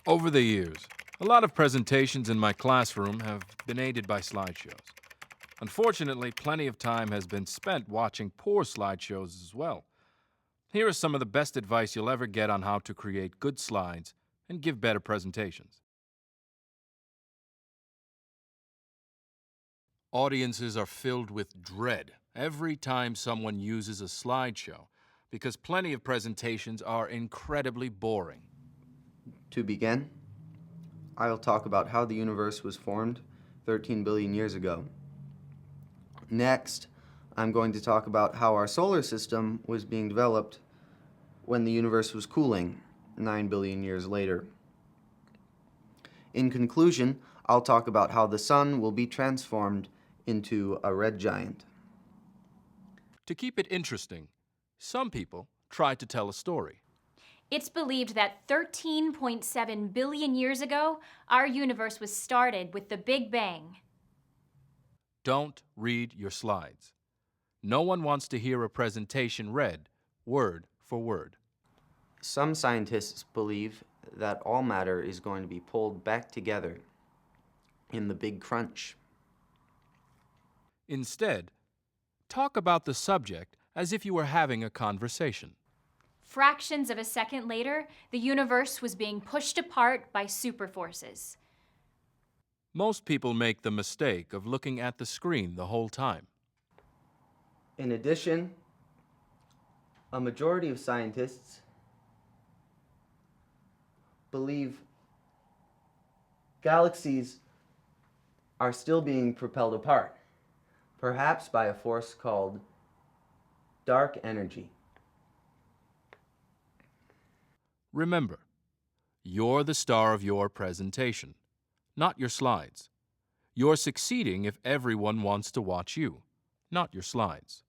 Over the years, a lot of presentations in my classroom have been aided by slideshows. Unfortunately, plenty of time has been spent watching poor slideshows as well. Here is some of the best advice you'll ever get on how to create good slides and give better presentations. Audiences are filled with dread every time someone uses a slideshow because plenty of presentations are incredibly boring. To begin, I'll talk about how the universe was formed 13 billion years ago. Next, I'm going to talk about how our solar system was being developed when the universe was cooling 9 billion years later. In conclusion, I'll talk about how the sun will be transformed into a red giant. To keep it interesting, some people try to tell a story. It's believed that 13.7 billion years ago, our universe was started with the Big Bang. Don't read your slides. No one wants to hear a presentation read word for word. Some scientists believe that all matter is going to be pulled back together in the Big Crunch. Instead, talk about the subject as if you were having a conversation. Fractions of a second later, the universe was being pushed apart by superforces. Most people make the mistake of looking at the screen the whole time. In addition, a majority of scientists believe galaxies are still being propelled apart, perhaps by a force called dark energy. Remember, you're the star of your presentation, not your slides. You're succeeding if everyone wants to watch you, not your slides.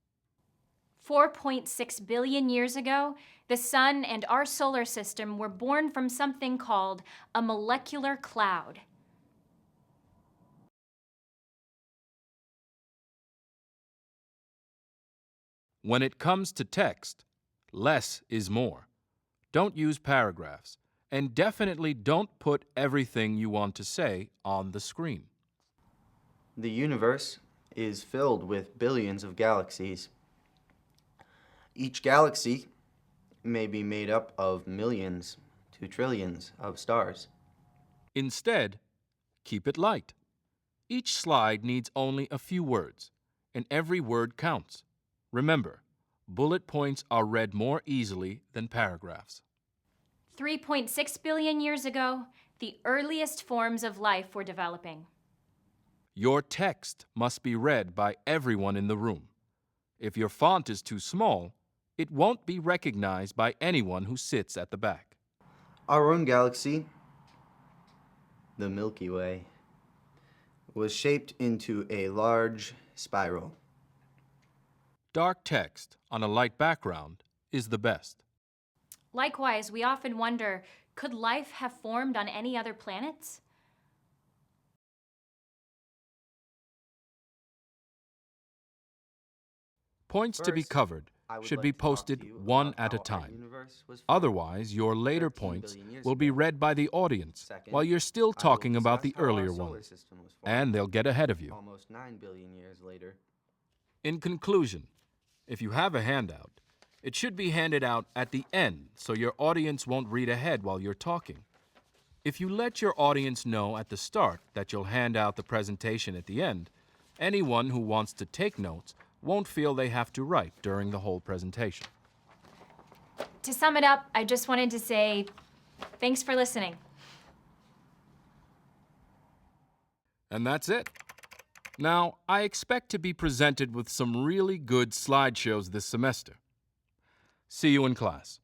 4.6 billion years ago, the sun and our solar system were born from something called a molecular cloud. When it comes to text, less is more. Don't use paragraphs, and definitely don't put everything you want to say on the screen. The universe is filled with billions of galaxies. Each galaxy may be made up of millions to trillions of stars. Instead, keep it light. Each slide needs only a few words, and every word counts. Remember, bullet points are read more easily than paragraphs. 3.6 billion years ago, the earliest forms of life were developing. Your text must be read by everyone in the room. If your font is too small, it won't be recognized by anyone who sits at the back. Our own galaxy, the Milky Way, was shaped into a large spiral. Dark text on a light background is the best. Likewise, we often wonder, could life have formed on any other planets? Points to be First, covered I would should like be to talk to posted you one about at a how our time. universe was formed Otherwise, your later 13 points billion years will be ago. read by the audience Second, while you're still I will talking about discuss the how our earlier solar ones, system was formed and they'll get ahead of you. almost 9 billion years later. In conclusion, if you have a handout, it should be handed out at the end so your audience won't read ahead while you're talking. If you let your audience know at the start that you'll hand out the presentation at the end, anyone who wants to take notes won't feel they have to write during the whole presentation. To sum it up, I just wanted to say thanks for listening. And that's it. Now, I expect to be presented with some really good slideshows this semester. See you in class.